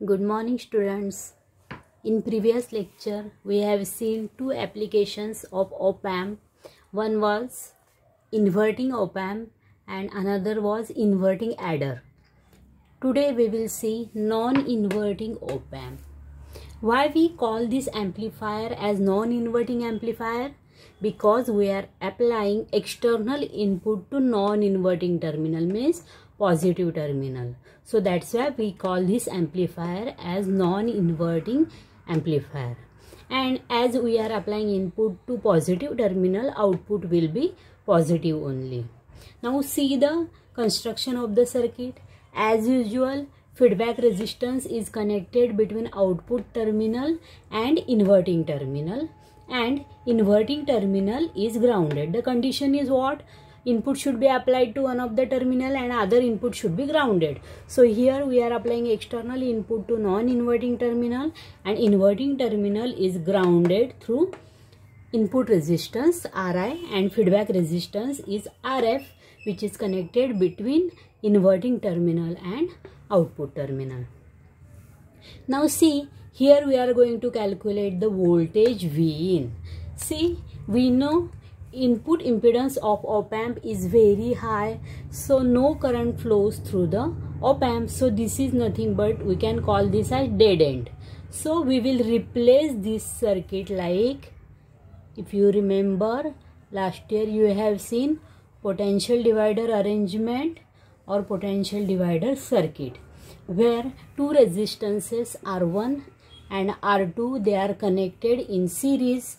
Good morning, students. In previous lecture, we have seen two applications of op-amp. One was inverting op-amp and another was inverting adder. Today we will see non-inverting op-amp. Why we call this amplifier as non-inverting amplifier? Because we are applying external input to non-inverting terminal, means positive terminal. So that's why we call this amplifier as non-inverting amplifier. And as we are applying input to positive terminal, output will be positive only. Now see the construction of the circuit. As usual, feedback resistance is connected between output terminal and inverting terminal, and inverting terminal is grounded. The condition is what? Input should be applied to one of the terminal and other input should be grounded. So here we are applying external input to non-inverting terminal, and inverting terminal is grounded through input resistance Ri, and feedback resistance is Rf, which is connected between inverting terminal and output terminal. Now see, here we are going to calculate the voltage Vin. See, we know input impedance of op-amp is very high, so no current flows through the op-amp. So this is nothing but, we can call this as dead end. So we will replace this circuit like, if you remember, last year you have seen potential divider arrangement or potential divider circuit, where two resistances R1 and R2, they are connected in series.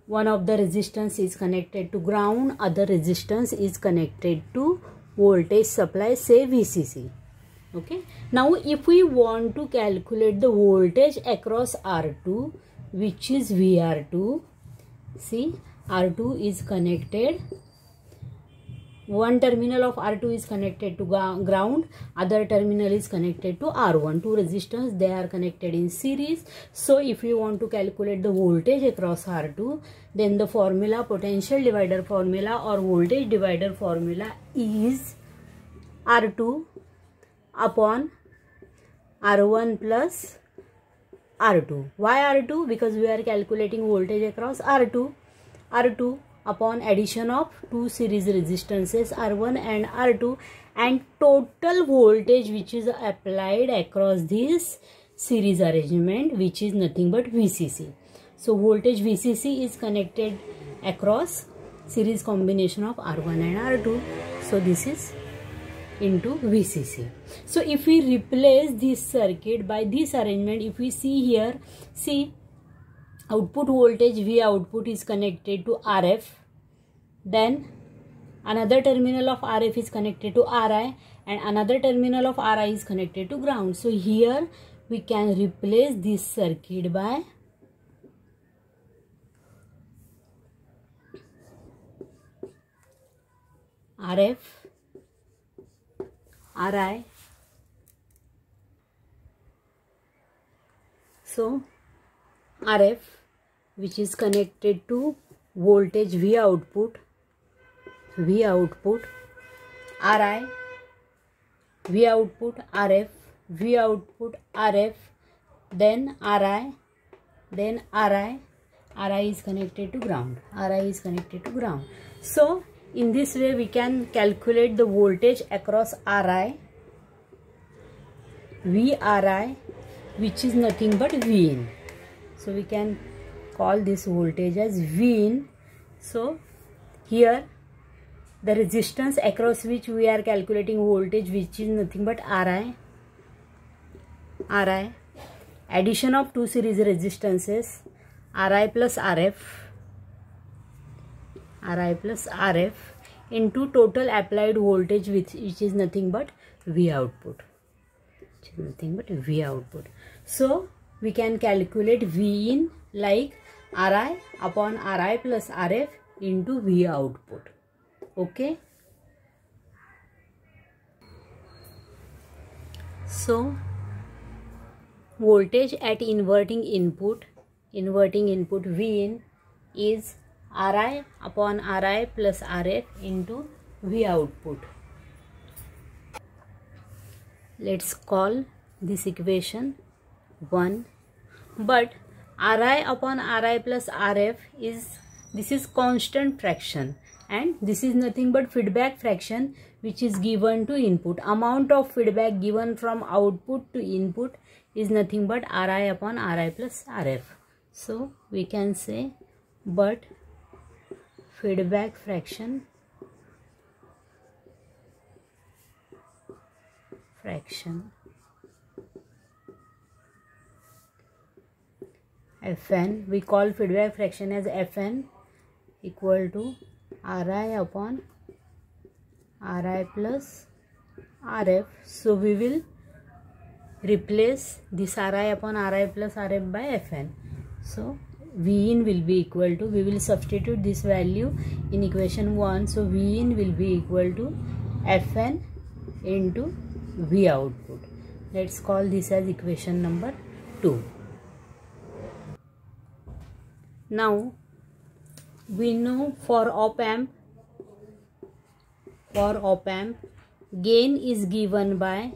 One of the resistance is connected to ground, other resistance is connected to voltage supply, say VCC. Okay. Now if we want to calculate the voltage across R2, which is VR2, see, R2 is connected, one terminal of R2 is connected to ground, other terminal is connected to R1. Two resistance, they are connected in series. So if you want to calculate the voltage across R2, then the formula, potential divider formula or voltage divider formula is R2 upon R1 plus R2. Why R2? Because we are calculating voltage across R2. R2 upon addition of two series resistances R1 and R2, and total voltage which is applied across this series arrangement, which is nothing but VCC. So voltage VCC is connected across series combination of R1 and R2. So this is into VCC. So if we replace this circuit by this arrangement, if we see here, see, output voltage V output is connected to RF, then another terminal of RF is connected to Ri, and another terminal of Ri is connected to ground. So here we can replace this circuit by RF, Ri. So RF, which is connected to voltage V output, Ri, V output RF, V output RF, then Ri, Ri is connected to ground, Ri is connected to ground. So in this way we can calculate the voltage across Ri, Vri, which is nothing but Vin. So we can call this voltage as Vin. So here the resistance across which we are calculating voltage, which is nothing but Ri, addition of two series resistances Ri plus Rf into total applied voltage, which is nothing but V output, So we can calculate V in like Ri upon Ri plus Rf into V output. Okay. So voltage at inverting input V in is Ri upon Ri plus Rf into V output. Let's call this equation 1. But Ri upon Ri plus Rf this is constant fraction, and this is nothing but feedback fraction which is given to input. Amount of feedback given from output to input is nothing but Ri upon Ri plus Rf. So we can say, but feedback fraction Fn, we call feedback fraction as Fn equal to Ri upon Ri plus Rf. So we will replace this Ri upon Ri plus Rf by Fn. So Vin will be equal to, we will substitute this value in equation 1. So Vin will be equal to Fn into V output. Let's call this as equation number 2. Now we know for op amp gain is given by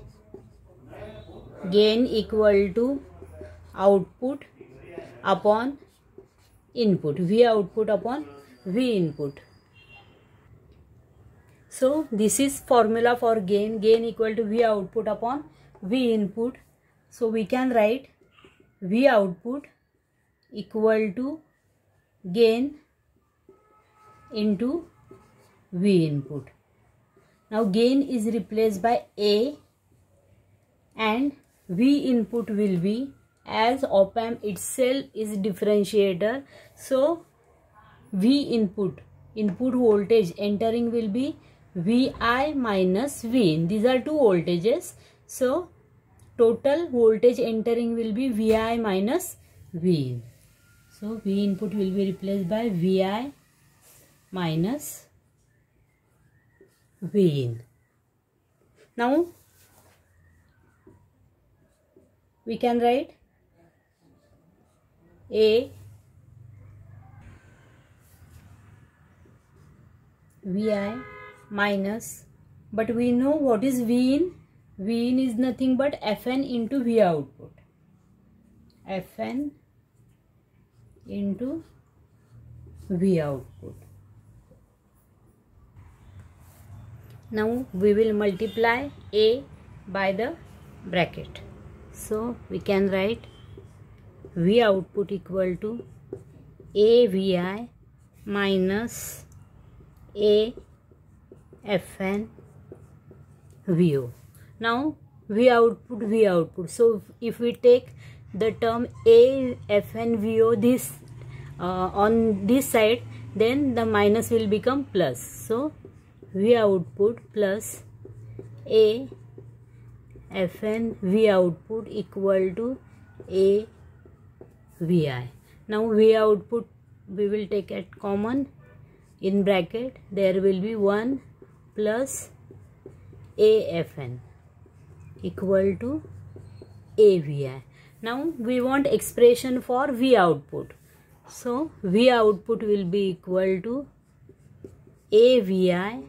gain equal to output upon input, V output upon V input. So this is formula for gain equal to V output upon V input. So we can write V output equal to gain into V input. Now gain is replaced by A and V input will be, as op amp itself is differentiator, so V input voltage entering will be Vi minus Vin. These are two voltages, so total voltage entering will be Vi minus Vin. So V input will be replaced by Vi minus Vin. Now we can write A Vi minus, but we know what is Vin. Vin is nothing but Fn into V output. Fn into V output. Now we will multiply A by the bracket. So we can write V output equal to AVI minus A Fn VO. Now V output. So if we take the term A Fn VO this on this side, then the minus will become plus. So V output plus A Fn V output equal to A Vi. Now V output we will take at common. In bracket there will be 1 plus AFN equal to AVI. Now we want expression for V output. So V output will be equal to AVI.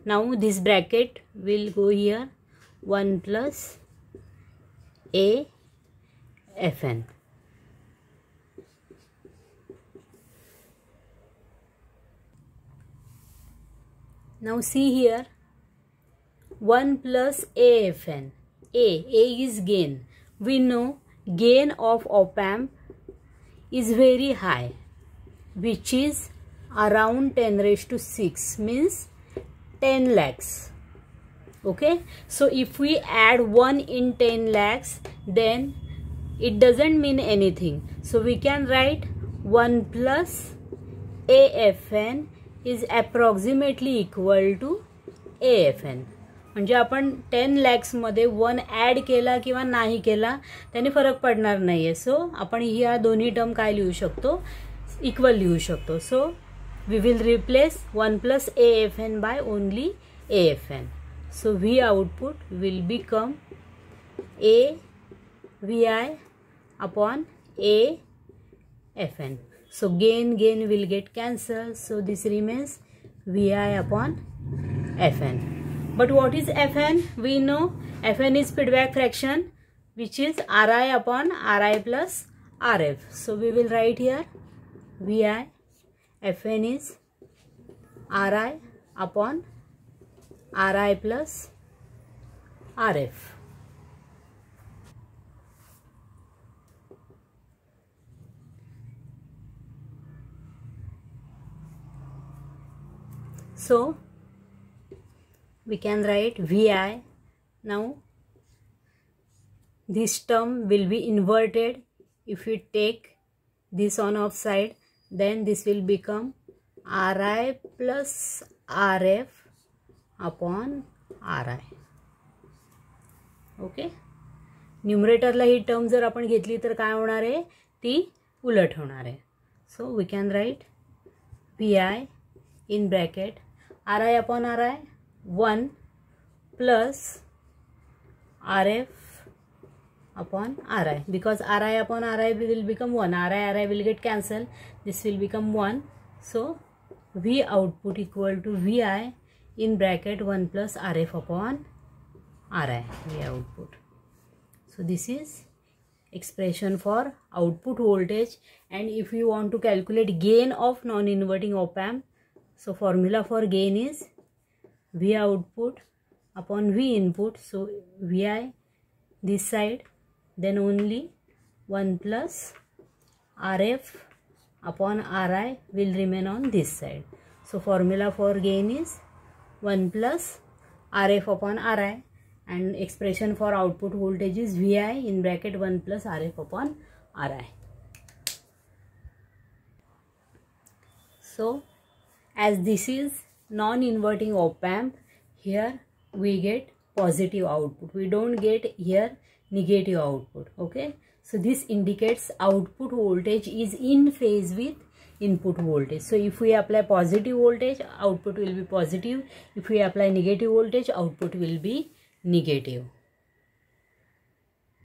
Now this bracket will go here, 1 plus AFN. Now see here, 1 plus AFN. A is gain. We know gain of op amp is very high, which is around 10⁶, means 10 lakhs. Okay, so if we add 1 in 10 lakhs, then it doesn't mean anything. So we can write 1 plus AFN is approximately equal to AFN. म्हणजे आपण 10 lakhs मध्ये 1 add केला किंवा नाही केला त्याने फरक पडणार नाहीये. सो आपण ह्या दोन्ही टर्म काय लिहू शकतो, इक्वल लिहू शकतो. So we will replace 1 plus AFN by only AFN. So V output will become AVI upon AFN. So gain will get cancelled. So this remains Vi upon Fn. But what is Fn? We know Fn is feedback fraction which is Ri upon Ri plus Rf. So we will write here Vi Fn is Ri upon Ri plus Rf. So we can write Vi. Now this term will be inverted. If we take this on off side, then this will become Ri plus Rf upon Ri. Okay. न्यूमरेटरला ही term जर आपण घेतली तर काय होणार आहे, ती उलट होणार आहे. So we can write Vi in bracket Ri upon Ri 1 plus Rf upon Ri, because Ri upon Ri will become 1. Ri will get cancelled. This will become 1. So V output equal to Vi in bracket 1 plus Rf upon Ri. V output. So this is expression for output voltage. And if you want to calculate gain of non-inverting op-amp, so formula for gain is V output upon V input. So Vi this side, then only 1 plus Rf upon Ri will remain on this side. So formula for gain is 1 plus Rf upon Ri, and expression for output voltage is Vi in bracket 1 plus Rf upon Ri. So as this is non-inverting op-amp, here we get positive output. We don't get here negative output. Okay. So this indicates output voltage is in phase with input voltage. So if we apply positive voltage, output will be positive. If we apply negative voltage, output will be negative.